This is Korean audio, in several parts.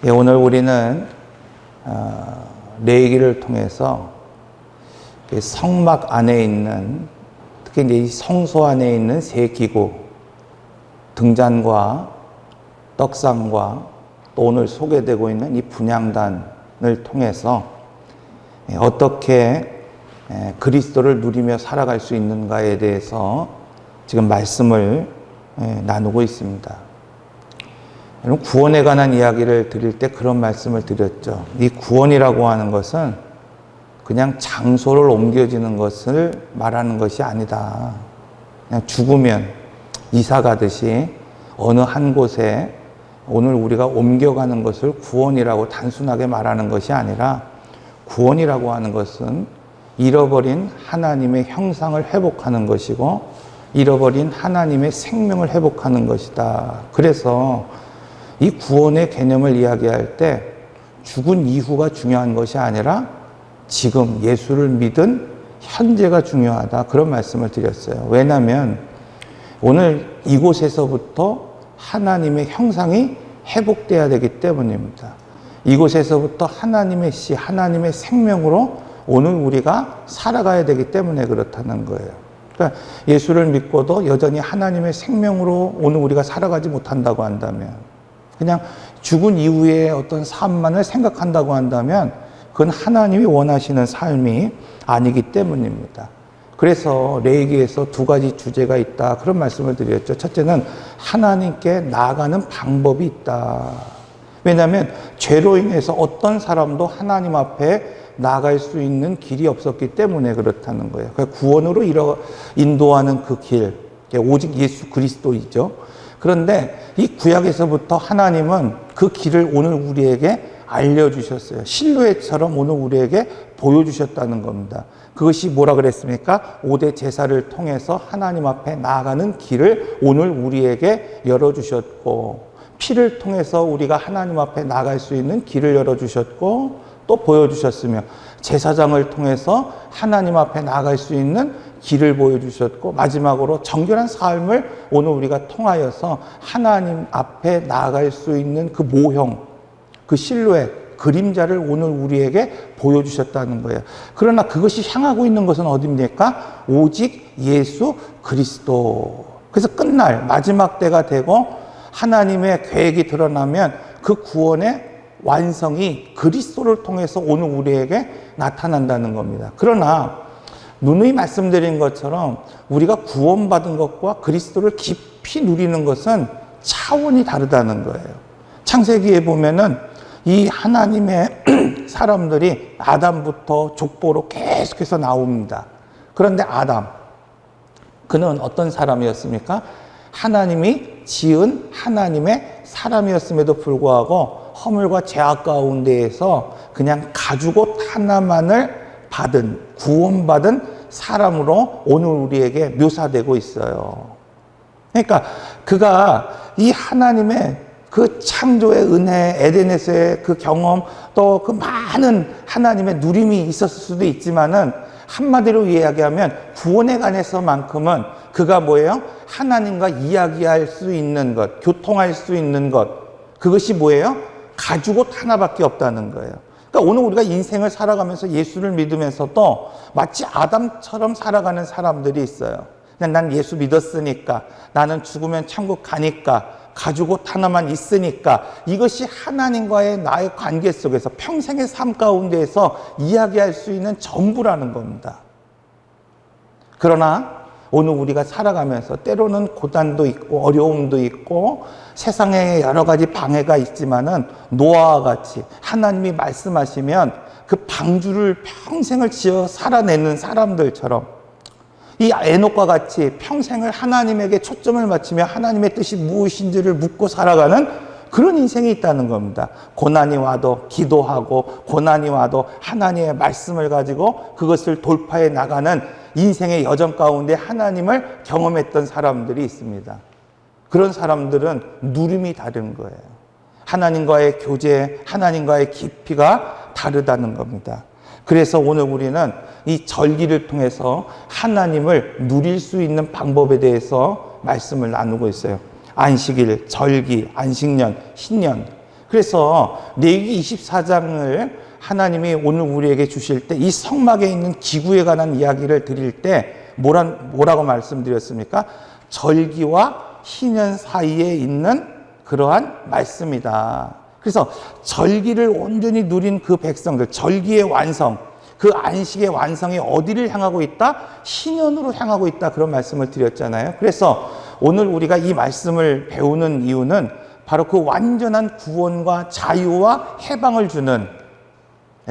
오늘 우리는 레위기를 통해서 성막 안에 있는, 특히 이제 이 성소 안에 있는 세 기구, 등잔과 떡상과 또 오늘 소개되고 있는 이 분향단을 통해서 어떻게 그리스도를 누리며 살아갈 수 있는가에 대해서 지금 말씀을 나누고 있습니다. 여러분, 구원에 관한 이야기를 드릴 때 그런 말씀을 드렸죠. 이 구원이라고 하는 것은 그냥 장소를 옮겨지는 것을 말하는 것이 아니다. 그냥 죽으면 이사 가듯이 어느 한 곳에 오늘 우리가 옮겨가는 것을 구원이라고 단순하게 말하는 것이 아니라, 구원이라고 하는 것은 잃어버린 하나님의 형상을 회복하는 것이고 잃어버린 하나님의 생명을 회복하는 것이다. 그래서 이 구원의 개념을 이야기할 때 죽은 이후가 중요한 것이 아니라 지금 예수를 믿은 현재가 중요하다. 그런 말씀을 드렸어요. 왜냐하면 오늘 이곳에서부터 하나님의 형상이 회복돼야 되기 때문입니다. 이곳에서부터 하나님의 씨, 하나님의 생명으로 오늘 우리가 살아가야 되기 때문에 그렇다는 거예요. 그러니까 예수를 믿고도 여전히 하나님의 생명으로 오늘 우리가 살아가지 못한다고 한다면, 그냥 죽은 이후의 어떤 삶만을 생각한다고 한다면 그건 하나님이 원하시는 삶이 아니기 때문입니다. 그래서 레위기에서 두 가지 주제가 있다. 그런 말씀을 드렸죠. 첫째는 하나님께 나아가는 방법이 있다. 왜냐하면 죄로 인해서 어떤 사람도 하나님 앞에 나아갈 수 있는 길이 없었기 때문에 그렇다는 거예요. 구원으로 인도하는 그 길, 오직 예수 그리스도이죠. 그런데 이 구약에서부터 하나님은 그 길을 오늘 우리에게 알려주셨어요. 실루엣처럼 오늘 우리에게 보여주셨다는 겁니다. 그것이 뭐라 그랬습니까? 5대 제사를 통해서 하나님 앞에 나아가는 길을 오늘 우리에게 열어주셨고, 피를 통해서 우리가 하나님 앞에 나아갈 수 있는 길을 열어주셨고 또 보여주셨으며, 제사장을 통해서 하나님 앞에 나아갈 수 있는 길을 보여주셨고, 마지막으로 정결한 삶을 오늘 우리가 통하여서 하나님 앞에 나아갈 수 있는 그 모형, 그 실루엣, 그림자를 오늘 우리에게 보여주셨다는 거예요. 그러나 그것이 향하고 있는 것은 어디입니까? 오직 예수 그리스도. 그래서 끝날 마지막 때가 되고 하나님의 계획이 드러나면 그 구원의 완성이 그리스도를 통해서 오늘 우리에게 나타난다는 겁니다. 그러나 누누이 말씀드린 것처럼 우리가 구원받은 것과 그리스도를 깊이 누리는 것은 차원이 다르다는 거예요. 창세기에 보면은 이 하나님의 사람들이 아담부터 족보로 계속해서 나옵니다. 그런데 아담, 그는 어떤 사람이었습니까? 하나님이 지은 하나님의 사람이었음에도 불구하고 허물과 죄악 가운데에서 그냥 가죽옷 하나만을 받은, 구원받은 사람으로 오늘 우리에게 묘사되고 있어요. 그러니까 그가 이 하나님의 그 창조의 은혜, 에덴에서의 그 경험, 또 그 많은 하나님의 누림이 있었을 수도 있지만은, 한마디로 이야기하면 구원에 관해서만큼은 그가 뭐예요? 하나님과 이야기할 수 있는 것, 교통할 수 있는 것, 그것이 뭐예요? 가죽옷 하나밖에 없다는 거예요. 그러니까 오늘 우리가 인생을 살아가면서 예수를 믿으면서도 마치 아담처럼 살아가는 사람들이 있어요. 그냥 난 예수 믿었으니까, 나는 죽으면 천국 가니까, 가죽옷 하나만 있으니까, 이것이 하나님과의 나의 관계 속에서 평생의 삶 가운데에서 이야기할 수 있는 전부라는 겁니다. 그러나 오늘 우리가 살아가면서 때로는 고난도 있고 어려움도 있고 세상에 여러 가지 방해가 있지만은, 노아와 같이 하나님이 말씀하시면 그 방주를 평생을 지어 살아내는 사람들처럼, 이 에녹과 같이 평생을 하나님에게 초점을 맞추며 하나님의 뜻이 무엇인지를 묻고 살아가는 그런 인생이 있다는 겁니다. 고난이 와도 기도하고, 고난이 와도 하나님의 말씀을 가지고 그것을 돌파해 나가는 인생의 여정 가운데 하나님을 경험했던 사람들이 있습니다. 그런 사람들은 누림이 다른 거예요. 하나님과의 교제, 하나님과의 깊이가 다르다는 겁니다. 그래서 오늘 우리는 이 절기를 통해서 하나님을 누릴 수 있는 방법에 대해서 말씀을 나누고 있어요. 안식일, 절기, 안식년, 신년, 그래서 레위기 24장을 하나님이 오늘 우리에게 주실 때 이 성막에 있는 기구에 관한 이야기를 드릴 때 뭐라고 말씀드렸습니까? 절기와 희년 사이에 있는 그러한 말씀이다. 그래서 절기를 온전히 누린 그 백성들, 절기의 완성, 그 안식의 완성이 어디를 향하고 있다? 희년으로 향하고 있다. 그런 말씀을 드렸잖아요. 그래서 오늘 우리가 이 말씀을 배우는 이유는 바로 그 완전한 구원과 자유와 해방을 주는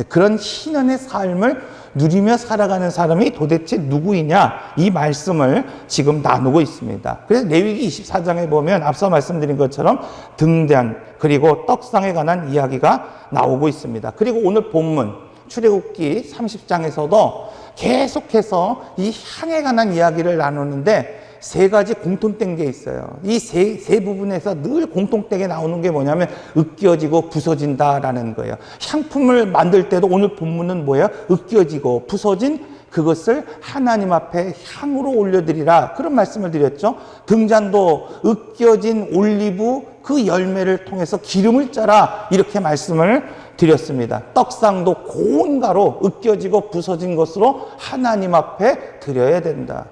그런 희년의 삶을 누리며 살아가는 사람이 도대체 누구이냐, 이 말씀을 지금 나누고 있습니다. 그래서 레위기 24장에 보면 앞서 말씀드린 것처럼 등잔 그리고 떡상에 관한 이야기가 나오고 있습니다. 그리고 오늘 본문 출애굽기 30장에서도 계속해서 이 향에 관한 이야기를 나누는데 세 가지 공통된 게 있어요. 이 세 부분에서 늘 공통되게 나오는 게 뭐냐면 으깨어지고 부서진다라는 거예요. 향품을 만들 때도 오늘 본문은 뭐예요? 으깨어지고 부서진 그것을 하나님 앞에 향으로 올려드리라, 그런 말씀을 드렸죠. 등잔도 으깨어진 올리브 그 열매를 통해서 기름을 짜라, 이렇게 말씀을 드렸습니다. 떡상도 고운 가루 으깨어지고 부서진 것으로 하나님 앞에 드려야 된다.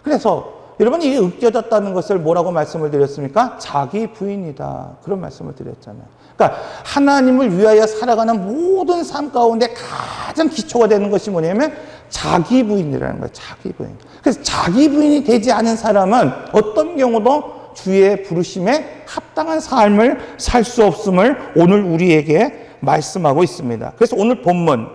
그래서 여러분, 이게 으깨졌다는 것을 뭐라고 말씀을 드렸습니까? 자기 부인이다. 그런 말씀을 드렸잖아요. 그러니까 하나님을 위하여 살아가는 모든 삶 가운데 가장 기초가 되는 것이 뭐냐면 자기 부인이라는 거예요. 자기 부인. 그래서 자기 부인이 되지 않은 사람은 어떤 경우도 주의 부르심에 합당한 삶을 살 수 없음을 오늘 우리에게 말씀하고 있습니다. 그래서 오늘 본문,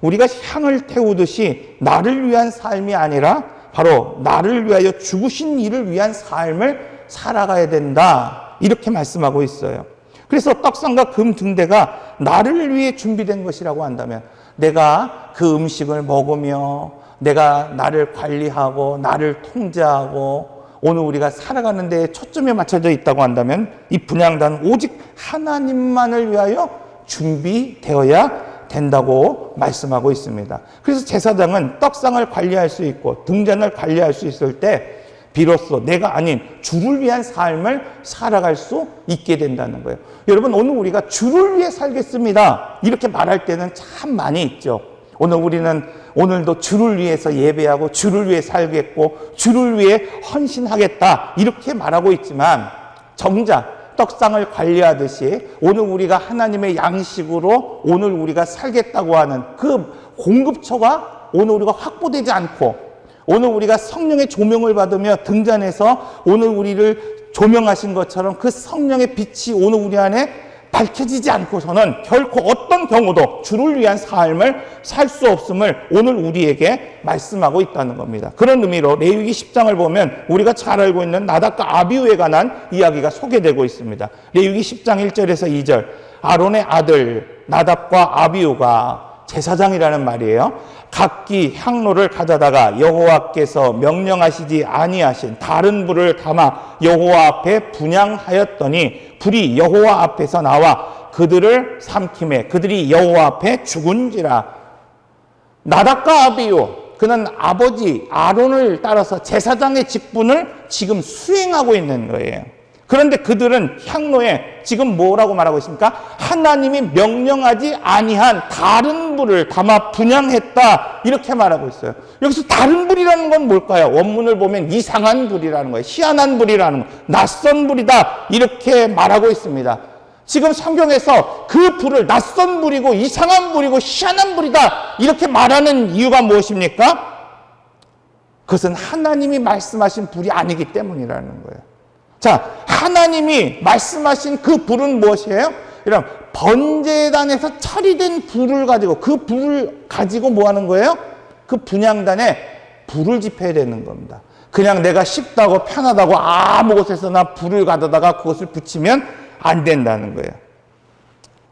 우리가 향을 태우듯이 나를 위한 삶이 아니라 바로 나를 위하여 죽으신 이를 위한 삶을 살아가야 된다, 이렇게 말씀하고 있어요. 그래서 떡상과 금 등대가 나를 위해 준비된 것이라고 한다면, 내가 그 음식을 먹으며 내가 나를 관리하고 나를 통제하고 오늘 우리가 살아가는 데에 초점이 맞춰져 있다고 한다면 이 분향단은 오직 하나님만을 위하여 준비되어야 된다고 말씀하고 있습니다. 그래서 제사장은 떡상을 관리할 수 있고 등잔을 관리할 수 있을 때 비로소 내가 아닌 주를 위한 삶을 살아갈 수 있게 된다는 거예요. 여러분, 오늘 우리가 주를 위해 살겠습니다, 이렇게 말할 때는 참 많이 있죠. 오늘도 주를 위해서 예배하고 주를 위해 살겠고 주를 위해 헌신하겠다, 이렇게 말하고 있지만 정작 떡상을 관리하듯이 오늘 우리가 하나님의 양식으로 오늘 우리가 살겠다고 하는 그 공급처가 오늘 우리가 확보되지 않고, 오늘 우리가 성령의 조명을 받으며 등잔에서 오늘 우리를 조명하신 것처럼 그 성령의 빛이 오늘 우리 안에 밝혀지지 않고서는 결코 어떤 경우도 주를 위한 삶을 살 수 없음을 오늘 우리에게 말씀하고 있다는 겁니다. 그런 의미로 레위기 10장을 보면 우리가 잘 알고 있는 나답과 아비후에 관한 이야기가 소개되고 있습니다. 레위기 10장 1절에서 2절, 아론의 아들 나답과 아비후가, 제사장이라는 말이에요, 각기 향로를 가져다가 여호와께서 명령하시지 아니하신 다른 불을 담아 여호와 앞에 분향하였더니 불이 여호와 앞에서 나와 그들을 삼키매 그들이 여호와 앞에 죽은지라. 나답과 아비후, 그는 아버지 아론을 따라서 제사장의 직분을 지금 수행하고 있는 거예요. 그런데 그들은 향로에 지금 뭐라고 말하고 있습니까? 하나님이 명령하지 아니한 다른 불을 담아 분향했다, 이렇게 말하고 있어요. 여기서 다른 불이라는 건 뭘까요? 원문을 보면 이상한 불이라는 거예요. 희한한 불이라는 거예요. 낯선 불이다, 이렇게 말하고 있습니다. 지금 성경에서 그 불을 낯선 불이고 이상한 불이고 희한한 불이다, 이렇게 말하는 이유가 무엇입니까? 그것은 하나님이 말씀하신 불이 아니기 때문이라는 거예요. 자, 하나님이 말씀하신 그 불은 무엇이에요? 여러분, 번제단에서 처리된 불을 가지고, 그 불을 가지고 뭐 하는 거예요? 그 분향단에 불을 지펴야 되는 겁니다. 그냥 내가 쉽다고 편하다고 아무 곳에서나 불을 가져다가 그것을 붙이면 안 된다는 거예요.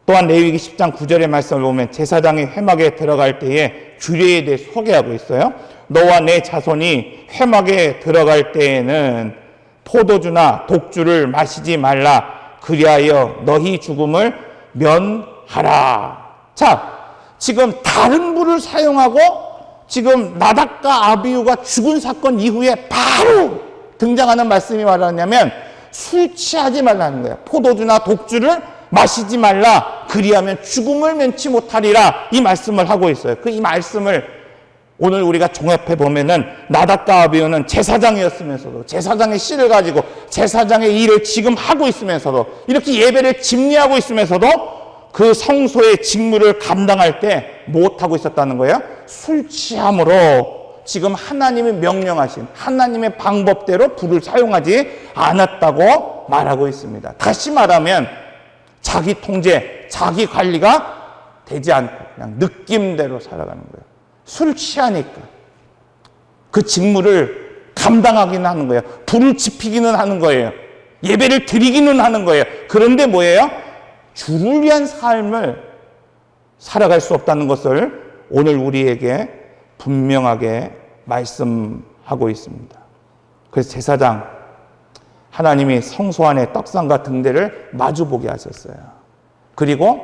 또한 레위기 10장 9절의 말씀을 보면 제사장이 회막에 들어갈 때에 규례에 대해 소개하고 있어요. 너와 내 자손이 회막에 들어갈 때에는 포도주나 독주를 마시지 말라. 그리하여 너희 죽음을 면하라. 자, 지금 다른 불을 사용하고 지금 나답과 아비후가 죽은 사건 이후에 바로 등장하는 말씀이 말하냐면 술 취하지 말라는 거예요. 포도주나 독주를 마시지 말라. 그리하면 죽음을 면치 못하리라. 이 말씀을 하고 있어요. 이 말씀을 오늘 우리가 종합해 보면은 나답과 아비후는 제사장이었으면서도 제사장의 씨를 가지고 제사장의 일을 지금 하고 있으면서도 이렇게 예배를 집례하고 있으면서도 그 성소의 직무를 감당할 때 못하고 있었다는 거예요. 술 취함으로 지금 하나님이 명령하신 하나님의 방법대로 불을 사용하지 않았다고 말하고 있습니다. 다시 말하면 자기 통제, 자기 관리가 되지 않고 그냥 느낌대로 살아가는 거예요. 술 취하니까 그 직무를 감당하기는 하는 거예요. 불을 지피기는 하는 거예요. 예배를 드리기는 하는 거예요. 그런데 뭐예요? 주를 위한 삶을 살아갈 수 없다는 것을 오늘 우리에게 분명하게 말씀하고 있습니다. 그래서 제사장, 하나님이 성소 안에 떡상과 등대를 마주보게 하셨어요. 그리고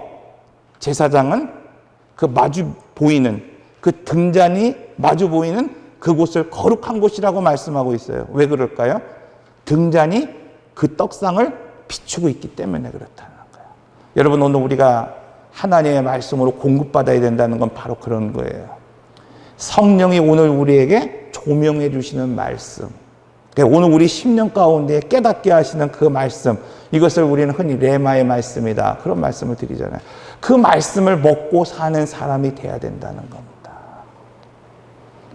제사장은 그 마주 보이는 그 등잔이 마주 보이는 그곳을 거룩한 곳이라고 말씀하고 있어요. 왜 그럴까요? 등잔이 그 떡상을 비추고 있기 때문에 그렇다는 거예요. 여러분, 오늘 우리가 하나님의 말씀으로 공급받아야 된다는 건 바로 그런 거예요. 성령이 오늘 우리에게 조명해 주시는 말씀, 그러니까 오늘 우리 심령 가운데 깨닫게 하시는 그 말씀, 이것을 우리는 흔히 레마의 말씀이다, 그런 말씀을 드리잖아요. 그 말씀을 먹고 사는 사람이 돼야 된다는 겁니다.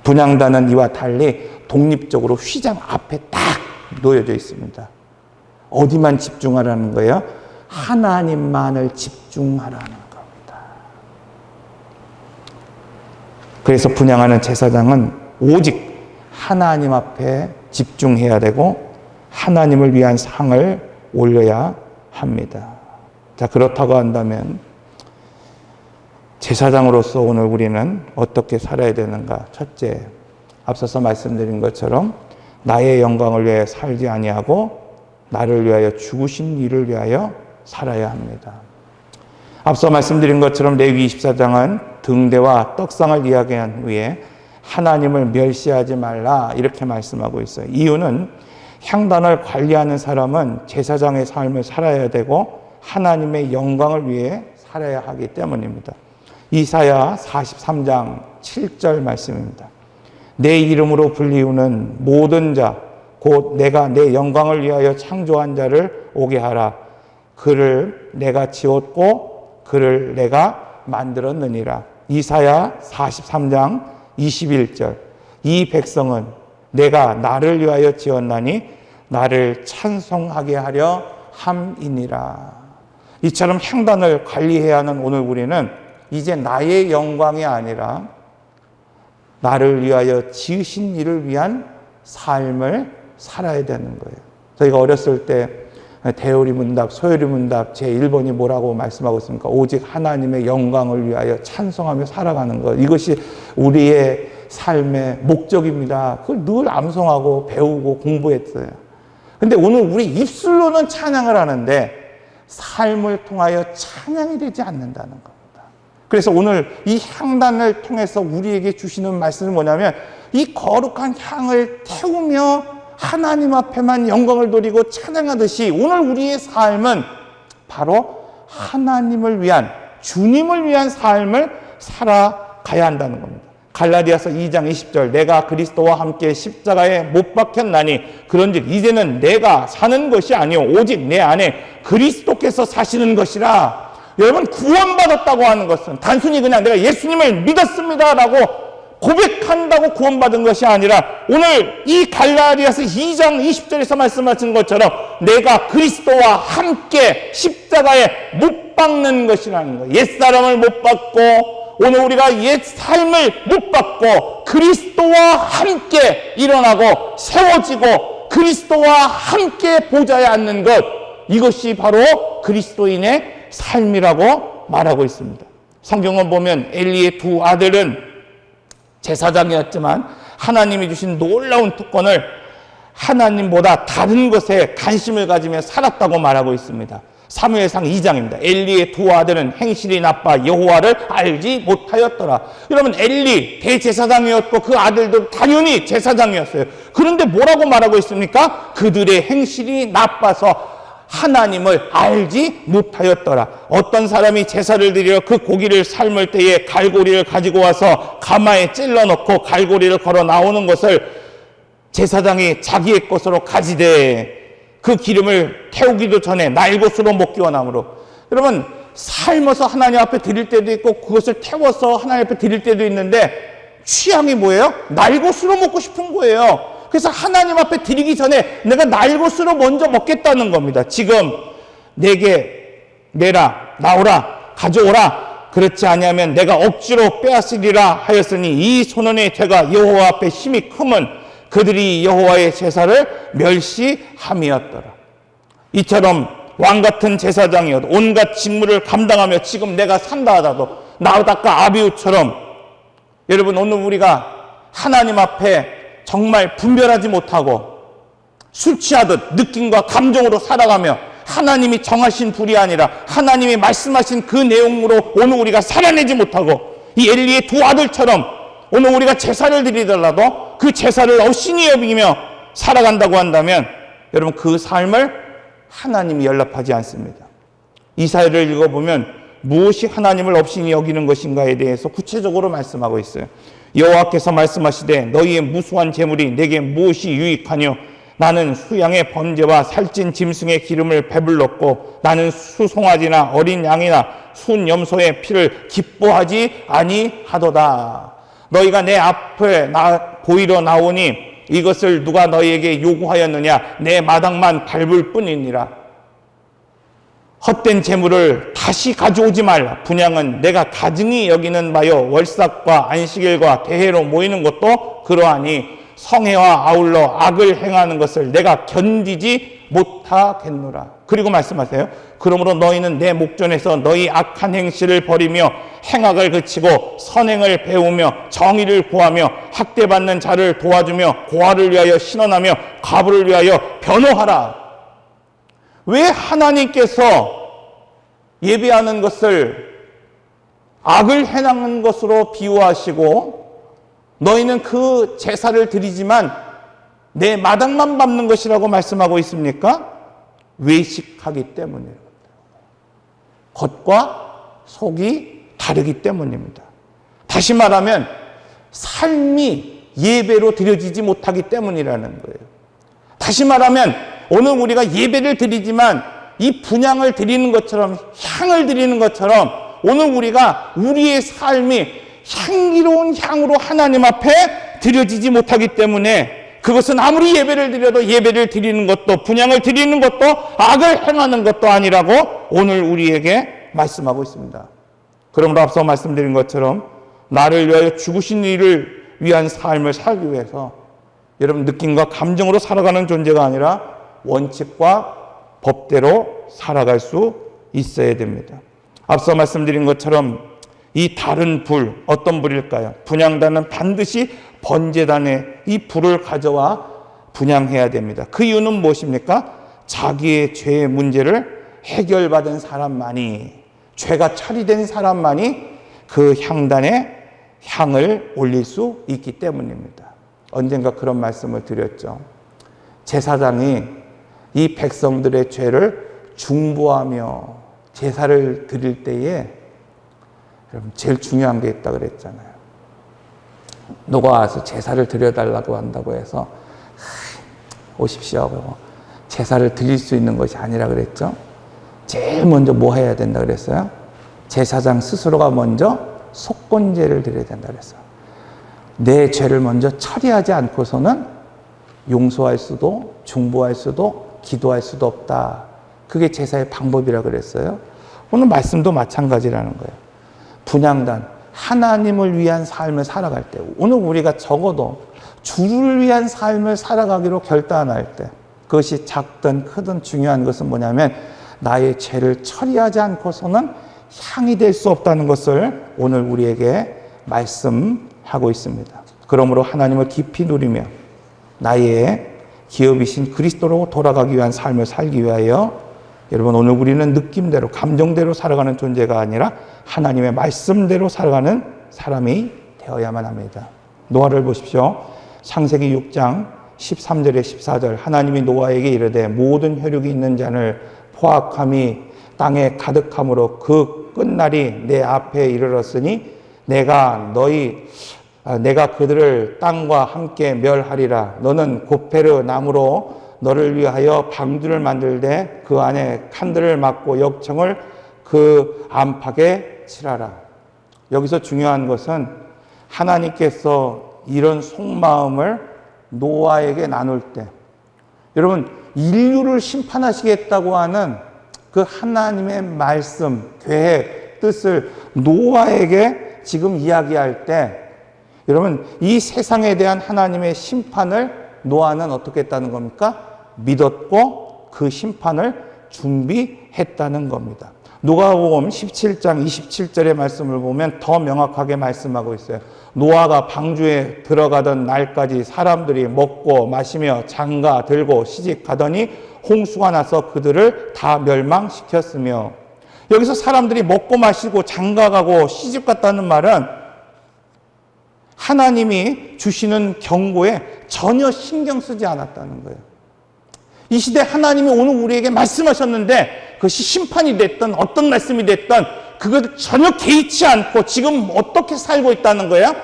분향단은 이와 달리 독립적으로 휘장 앞에 딱 놓여져 있습니다. 어디만 집중하라는 거예요? 하나님만을 집중하라는 겁니다. 그래서 분향하는 제사장은 오직 하나님 앞에 집중해야 되고 하나님을 위한 상을 올려야 합니다. 자, 그렇다고 한다면 제사장으로서 오늘 우리는 어떻게 살아야 되는가? 첫째, 앞서서 말씀드린 것처럼 나의 영광을 위해 살지 아니하고 나를 위하여 죽으신 이를 위하여 살아야 합니다. 앞서 말씀드린 것처럼 레위 24장은 등대와 떡상을 이야기한 후에 하나님을 멸시하지 말라 이렇게 말씀하고 있어요. 이유는 향단을 관리하는 사람은 제사장의 삶을 살아야 되고 하나님의 영광을 위해 살아야 하기 때문입니다. 이사야 43장 7절 말씀입니다. 내 이름으로 불리우는 모든 자, 곧 내가 내 영광을 위하여 창조한 자를 오게 하라. 그를 내가 지었고 그를 내가 만들었느니라. 이사야 43장 21절. 이 백성은 내가 나를 위하여 지었나니 나를 찬송하게 하려 함이니라. 이처럼 향단을 관리해야 하는 오늘 우리는 이제 나의 영광이 아니라 나를 위하여 지으신 이를 위한 삶을 살아야 되는 거예요. 저희가 어렸을 때 대요리 문답, 소요리 문답 제1번이 뭐라고 말씀하고 있습니까? 오직 하나님의 영광을 위하여 찬송하며 살아가는 것. 이것이 우리의 삶의 목적입니다. 그걸 늘 암송하고 배우고 공부했어요. 근데 오늘 우리 입술로는 찬양을 하는데 삶을 통하여 찬양이 되지 않는다는 겁니다. 그래서 오늘 이 향단을 통해서 우리에게 주시는 말씀은 뭐냐면 이 거룩한 향을 태우며 하나님 앞에만 영광을 돌리고 찬양하듯이 오늘 우리의 삶은 바로 하나님을 위한, 주님을 위한 삶을 살아가야 한다는 겁니다. 갈라디아서 2장 20절 내가 그리스도와 함께 십자가에 못 박혔나니 그런즉 이제는 내가 사는 것이 아니요 오직 내 안에 그리스도께서 사시는 것이라. 여러분, 구원받았다고 하는 것은 단순히 그냥 내가 예수님을 믿었습니다라고 고백한다고 구원받은 것이 아니라 오늘 이 갈라디아서 2장 20절에서 말씀하신 것처럼 내가 그리스도와 함께 십자가에 못 박는 것이라는 거예요. 옛사람을 못 박고 오늘 우리가 옛 삶을 못 박고 그리스도와 함께 일어나고 세워지고 그리스도와 함께 보좌에 앉는 것, 이것이 바로 그리스도인의 삶이라고 말하고 있습니다. 성경을 보면 엘리의 두 아들은 제사장이었지만 하나님이 주신 놀라운 특권을 하나님보다 다른 것에 관심을 가지며 살았다고 말하고 있습니다. 사무엘상 2장입니다. 엘리의 두 아들은 행실이 나빠 여호와를 알지 못하였더라. 여러분, 엘리 대제사장이었고 그 아들도 당연히 제사장이었어요. 그런데 뭐라고 말하고 있습니까? 그들의 행실이 나빠서 하나님을 알지 못하였더라. 어떤 사람이 제사를 드리러 그 고기를 삶을 때에 갈고리를 가지고 와서 가마에 찔러 넣고 갈고리를 걸어 나오는 것을 제사장이 자기의 것으로 가지되 그 기름을 태우기도 전에 날 것으로 먹기 원함으로. 여러분, 삶아서 하나님 앞에 드릴 때도 있고 그것을 태워서 하나님 앞에 드릴 때도 있는데 취향이 뭐예요? 날 것으로 먹고 싶은 거예요. 그래서 하나님 앞에 드리기 전에 내가 날 것으로 먼저 먹겠다는 겁니다. 지금 내게 내라, 나오라, 가져오라. 그렇지 아니하면 내가 억지로 빼앗으리라 하였으니 이 소년의 죄가 여호와 앞에 힘이 크면 그들이 여호와의 제사를 멸시함이었더라. 이처럼 왕같은 제사장이어도 온갖 직무를 감당하며 지금 내가 산다 하더라도 나다까 아비후처럼 여러분 오늘 우리가 하나님 앞에 정말 분별하지 못하고 술 취하듯 느낌과 감정으로 살아가며 하나님이 정하신 불이 아니라 하나님이 말씀하신 그 내용으로 오늘 우리가 살아내지 못하고 이 엘리의 두 아들처럼 오늘 우리가 제사를 드리더라도 그 제사를 업신이 여기며 살아간다고 한다면 여러분 그 삶을 하나님이 연락하지 않습니다. 이사야를 읽어보면 무엇이 하나님을 업신이 여기는 것인가에 대해서 구체적으로 말씀하고 있어요. 여호와께서 말씀하시되 너희의 무수한 재물이 내게 무엇이 유익하뇨? 나는 수양의 번제와 살찐 짐승의 기름을 배불렀고 나는 수송아지나 어린 양이나 순 염소의 피를 기뻐하지 아니하도다. 너희가 내 앞에 보이러 나오니 이것을 누가 너희에게 요구하였느냐? 내 마당만 밟을 뿐이니라. 헛된 재물을 다시 가져오지 말라. 분향은 내가 가증히 여기는 바요 월삭과 안식일과 대회로 모이는 것도 그러하니 성회와 아울러 악을 행하는 것을 내가 견디지 못하겠노라. 그리고 말씀하세요. 그러므로 너희는 내 목전에서 너희 악한 행실을 버리며 행악을 그치고 선행을 배우며 정의를 구하며 학대받는 자를 도와주며 고아를 위하여 신원하며 과부를 위하여 변호하라. 왜 하나님께서 예배하는 것을 악을 행하는 것으로 비유하시고 너희는 그 제사를 드리지만 내 마당만 밟는 것이라고 말씀하고 있습니까? 외식하기 때문입니다. 겉과 속이 다르기 때문입니다. 다시 말하면 삶이 예배로 드려지지 못하기 때문이라는 거예요. 다시 말하면 오늘 우리가 예배를 드리지만 이 분향을 드리는 것처럼 향을 드리는 것처럼 오늘 우리가 우리의 삶이 향기로운 향으로 하나님 앞에 드려지지 못하기 때문에 그것은 아무리 예배를 드려도 예배를 드리는 것도 분향을 드리는 것도 악을 행하는 것도 아니라고 오늘 우리에게 말씀하고 있습니다. 그러므로 앞서 말씀드린 것처럼 나를 위하여 죽으신 이를 위한 삶을 살기 위해서 여러분 느낌과 감정으로 살아가는 존재가 아니라 원칙과 법대로 살아갈 수 있어야 됩니다. 앞서 말씀드린 것처럼 이 다른 불, 어떤 불일까요? 분향단은 반드시 번제단에 이 불을 가져와 분향해야 됩니다. 그 이유는 무엇입니까? 자기의 죄의 문제를 해결받은 사람만이, 죄가 처리된 사람만이 그 향단에 향을 올릴 수 있기 때문입니다. 언젠가 그런 말씀을 드렸죠. 제사장이 이 백성들의 죄를 중보하며 제사를 드릴 때에 여러분 제일 중요한 게 있다 그랬잖아요. 누가 와서 제사를 드려달라고 한다고 해서 오십시오 하고 제사를 드릴 수 있는 것이 아니라 그랬죠. 제일 먼저 뭐 해야 된다 그랬어요? 제사장 스스로가 먼저 속건제를 드려야 된다 그랬어요. 내 죄를 먼저 처리하지 않고서는 용서할 수도 중보할 수도 기도할 수도 없다. 그게 제사의 방법이라 그랬어요. 오늘 말씀도 마찬가지라는 거예요. 분향단, 하나님을 위한 삶을 살아갈 때, 오늘 우리가 적어도 주를 위한 삶을 살아가기로 결단할 때, 그것이 작든 크든 중요한 것은 뭐냐면 나의 죄를 처리하지 않고서는 향이 될 수 없다는 것을 오늘 우리에게 말씀하고 있습니다. 그러므로 하나님을 깊이 누리며 나의 기업이신 그리스도로 돌아가기 위한 삶을 살기 위하여 여러분 오늘 우리는 느낌대로 감정대로 살아가는 존재가 아니라 하나님의 말씀대로 살아가는 사람이 되어야만 합니다. 노아를 보십시오. 창세기 6장 13절에 14절 하나님이 노아에게 이르되 모든 혈육이 있는 자를 포악함이 땅에 가득함으로 그 끝날이 내 앞에 이르렀으니 내가 그들을 땅과 함께 멸하리라. 너는 고페르 나무로 너를 위하여 방주를 만들되 그 안에 칸들을 막고 역청을 그 안팎에 칠하라. 여기서 중요한 것은 하나님께서 이런 속마음을 노아에게 나눌 때, 여러분 인류를 심판하시겠다고 하는 그 하나님의 말씀, 계획, 뜻을 노아에게 지금 이야기할 때, 여러분 이 세상에 대한 하나님의 심판을 노아는 어떻게 했다는 겁니까? 믿었고 그 심판을 준비했다는 겁니다. 누가복음 17장 27절의 말씀을 보면 더 명확하게 말씀하고 있어요. 노아가 방주에 들어가던 날까지 사람들이 먹고 마시며 장가 들고 시집가더니 홍수가 나서 그들을 다 멸망시켰으며, 여기서 사람들이 먹고 마시고 장가 가고 시집 갔다는 말은 하나님이 주시는 경고에 전혀 신경 쓰지 않았다는 거예요. 이 시대 하나님이 오늘 우리에게 말씀하셨는데 그것이 심판이 됐든 어떤 말씀이 됐든 그것을 전혀 개의치 않고 지금 어떻게 살고 있다는 거야?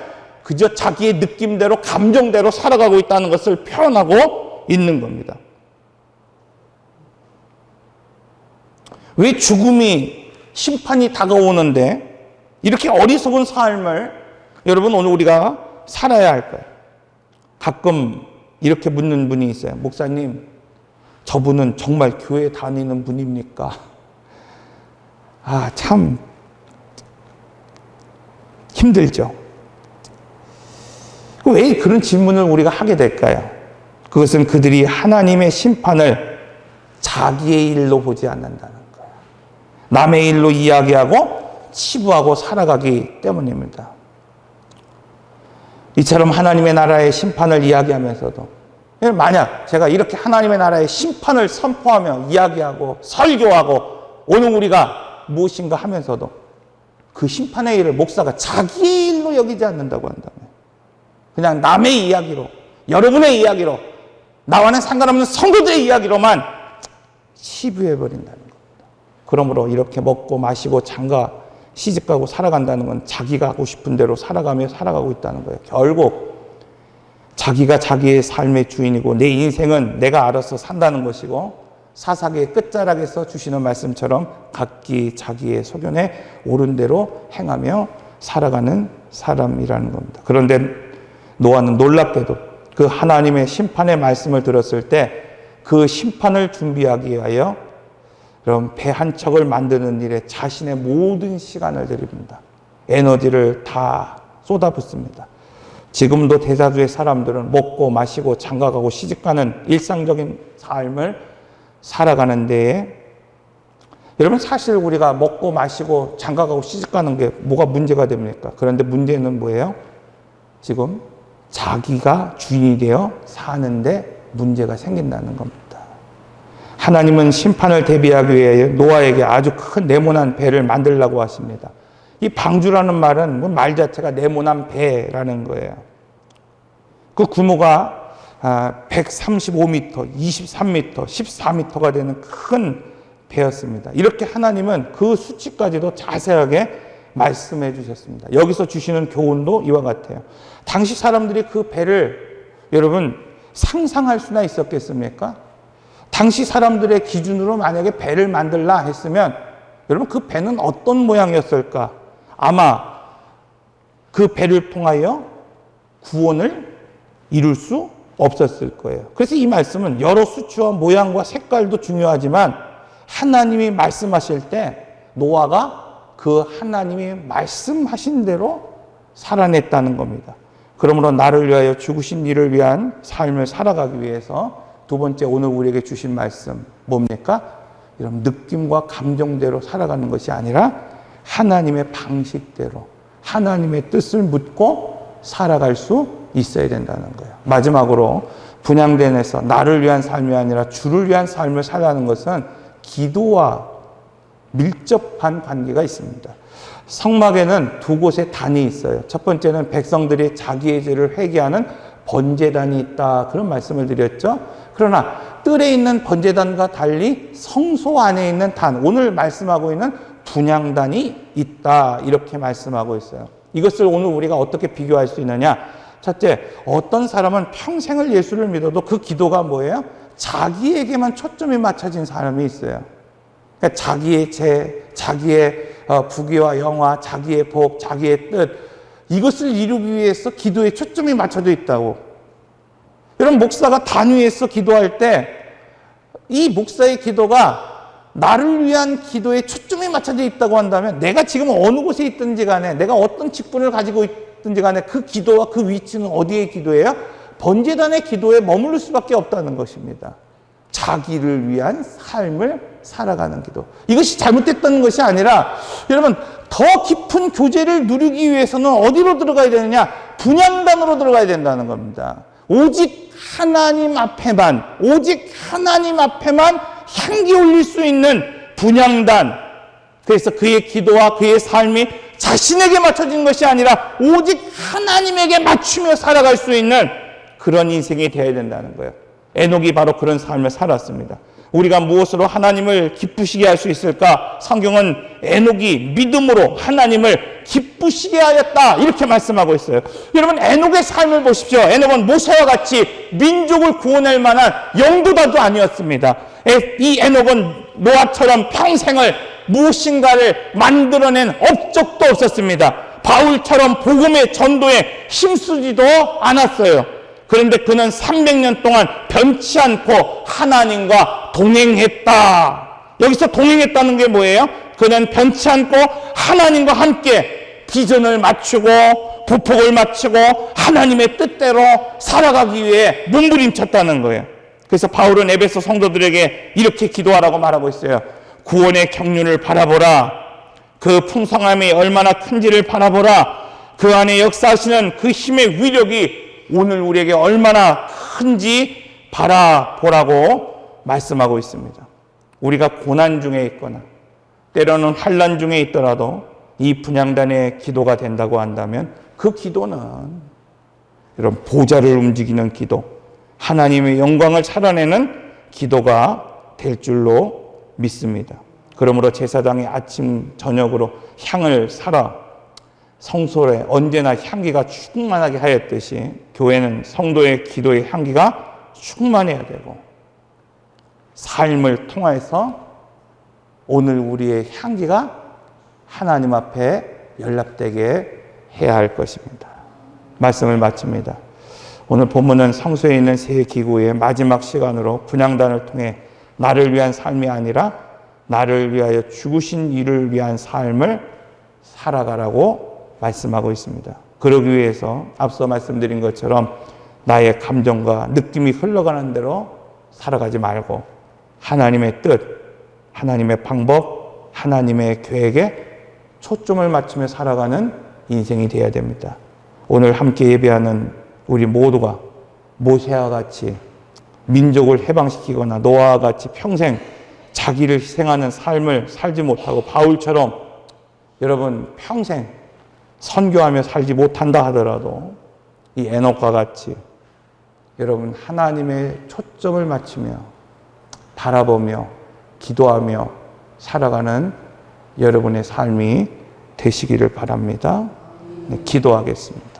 그저 자기의 느낌대로 감정대로 살아가고 있다는 것을 표현하고 있는 겁니다. 왜 죽음이 심판이 다가오는데 이렇게 어리석은 삶을 여러분 오늘 우리가 살아야 할까요? 가끔 이렇게 묻는 분이 있어요. 목사님, 저분은 정말 교회 다니는 분입니까? 참 힘들죠. 왜 그런 질문을 우리가 하게 될까요? 그것은 그들이 하나님의 심판을 자기의 일로 보지 않는다는 거예요. 남의 일로 이야기하고 치부하고 살아가기 때문입니다. 이처럼 하나님의 나라의 심판을 이야기하면서도, 만약 제가 이렇게 하나님의 나라의 심판을 선포하며 이야기하고 설교하고 오늘 우리가 무엇인가 하면서도 그 심판의 일을 목사가 자기 일로 여기지 않는다고 한다면, 그냥 남의 이야기로, 여러분의 이야기로, 나와는 상관없는 성도들의 이야기로만 치부해버린다는 겁니다. 그러므로 이렇게 먹고 마시고 장가 시집가고 살아간다는 건 자기가 하고 싶은 대로 살아가고 있다는 거예요. 결국 자기가 자기의 삶의 주인이고 내 인생은 내가 알아서 산다는 것이고, 사사기의 끝자락에서 주시는 말씀처럼 각기 자기의 소견에 옳은 대로 행하며 살아가는 사람이라는 겁니다. 그런데 노아는 놀랍게도 그 하나님의 심판의 말씀을 들었을 때 그 심판을 준비하기 위하여 그럼 배 한 척을 만드는 일에 자신의 모든 시간을 들입니다. 에너지를 다 쏟아붓습니다. 지금도 대다수의 사람들은 먹고 마시고 장가가고 시집가는 일상적인 삶을 살아가는 데에, 여러분 사실 우리가 먹고 마시고 장가가고 시집가는 게 뭐가 문제가 됩니까? 그런데 문제는 뭐예요? 지금 자기가 주인이 되어 사는데 문제가 생긴다는 겁니다. 하나님은 심판을 대비하기 위해 노아에게 아주 큰 네모난 배를 만들라고 하십니다. 이 방주라는 말은 말 자체가 네모난 배라는 거예요. 그 규모가 135m, 23m, 14m가 되는 큰 배였습니다. 이렇게 하나님은 그 수치까지도 자세하게 말씀해 주셨습니다. 여기서 주시는 교훈도 이와 같아요. 당시 사람들이 그 배를 여러분 상상할 수나 있었겠습니까? 당시 사람들의 기준으로 만약에 배를 만들라 했으면 여러분 그 배는 어떤 모양이었을까? 아마 그 배를 통하여 구원을 이룰 수 없었을 거예요. 그래서 이 말씀은 여러 수치와 모양과 색깔도 중요하지만 하나님이 말씀하실 때 노아가 그 하나님이 말씀하신 대로 살아냈다는 겁니다. 그러므로 나를 위하여 죽으신 이를 위한 삶을 살아가기 위해서 두 번째 오늘 우리에게 주신 말씀 뭡니까? 이런 느낌과 감정대로 살아가는 것이 아니라 하나님의 방식대로 하나님의 뜻을 묻고 살아갈 수 있어야 된다는 거예요. 마지막으로 분향된에서 나를 위한 삶이 아니라 주를 위한 삶을 살아가는 것은 기도와 밀접한 관계가 있습니다. 성막에는 두 곳의 단이 있어요. 첫 번째는 백성들이 자기의 죄를 회개하는 번제단이 있다, 그런 말씀을 드렸죠. 그러나 뜰에 있는 번제단과 달리 성소 안에 있는 단, 오늘 말씀하고 있는 분향단이 있다, 이렇게 말씀하고 있어요. 이것을 오늘 우리가 어떻게 비교할 수 있느냐? 첫째, 어떤 사람은 평생을 예수를 믿어도 그 기도가 뭐예요? 자기에게만 초점이 맞춰진 사람이 있어요. 그러니까 자기의 자기의 부귀와 영화, 자기의 복, 자기의 뜻, 이것을 이루기 위해서 기도에 초점이 맞춰져 있다고. 여러분, 목사가 단위에서 기도할 때 이 목사의 기도가 나를 위한 기도에 초점이 맞춰져 있다고 한다면, 내가 지금 어느 곳에 있든지 간에, 내가 어떤 직분을 가지고 있든지 간에 그 기도와 그 위치는 어디의 기도예요? 번제단의 기도에 머무를 수밖에 없다는 것입니다. 자기를 위한 삶을 살아가는 기도. 이것이 잘못됐다는 것이 아니라, 여러분, 더 깊은 교제를 누리기 위해서는 어디로 들어가야 되느냐? 분향단으로 들어가야 된다는 겁니다. 오직 하나님 앞에만 향기 올릴 수 있는 분향단. 그래서 그의 기도와 그의 삶이 자신에게 맞춰진 것이 아니라 오직 하나님에게 맞추며 살아갈 수 있는 그런 인생이 되어야 된다는 거예요. 에녹이 바로 그런 삶을 살았습니다. 우리가 무엇으로 하나님을 기쁘시게 할 수 있을까? 성경은 에녹이 믿음으로 하나님을 기쁘시게 하였다, 이렇게 말씀하고 있어요. 여러분, 에녹의 삶을 보십시오. 에녹은 모세와 같이 민족을 구원할 만한 영도자도 아니었습니다. 이 에녹은 노아처럼 평생을 무엇인가를 만들어낸 업적도 없었습니다. 바울처럼 복음의 전도에 힘쓰지도 않았어요. 그런데 그는 300년 동안 변치 않고 하나님과 동행했다. 여기서 동행했다는 게 뭐예요? 그는 변치 않고 하나님과 함께 비전을 맞추고 부폭을 맞추고 하나님의 뜻대로 살아가기 위해 몸부림쳤다는 거예요. 그래서 바울은 에베소 성도들에게 이렇게 기도하라고 말하고 있어요. 구원의 경륜을 바라보라. 그 풍성함이 얼마나 큰지를 바라보라. 그 안에 역사하시는 그 힘의 위력이 오늘 우리에게 얼마나 큰지 바라보라고 말씀하고 있습니다. 우리가 고난 중에 있거나 때로는 환난 중에 있더라도 이 분향단의 기도가 된다고 한다면 그 기도는 이런 보좌를 움직이는 기도, 하나님의 영광을 살아내는 기도가 될 줄로 믿습니다. 그러므로 제사장이 아침 저녁으로 향을 살아 성소에 언제나 향기가 충만하게 하였듯이 교회는 성도의 기도의 향기가 충만해야 되고, 삶을 통해서 오늘 우리의 향기가 하나님 앞에 연락되게 해야 할 것입니다. 말씀을 마칩니다. 오늘 본문은 성소에 있는 세 기구의 마지막 시간으로 분향단을 통해 나를 위한 삶이 아니라 나를 위하여 죽으신 이를 위한 삶을 살아가라고 말씀하고 있습니다. 그러기 위해서 앞서 말씀드린 것처럼 나의 감정과 느낌이 흘러가는 대로 살아가지 말고 하나님의 뜻, 하나님의 방법, 하나님의 계획에 초점을 맞추며 살아가는 인생이 되어야 됩니다. 오늘 함께 예배하는 우리 모두가 모세와 같이 민족을 해방시키거나 노아와 같이 평생 자기를 희생하는 삶을 살지 못하고 바울처럼 여러분 평생 선교하며 살지 못한다 하더라도 이 에녹과 같이 여러분 하나님의 초점을 맞추며 바라보며 기도하며 살아가는 여러분의 삶이 되시기를 바랍니다. 네, 기도하겠습니다.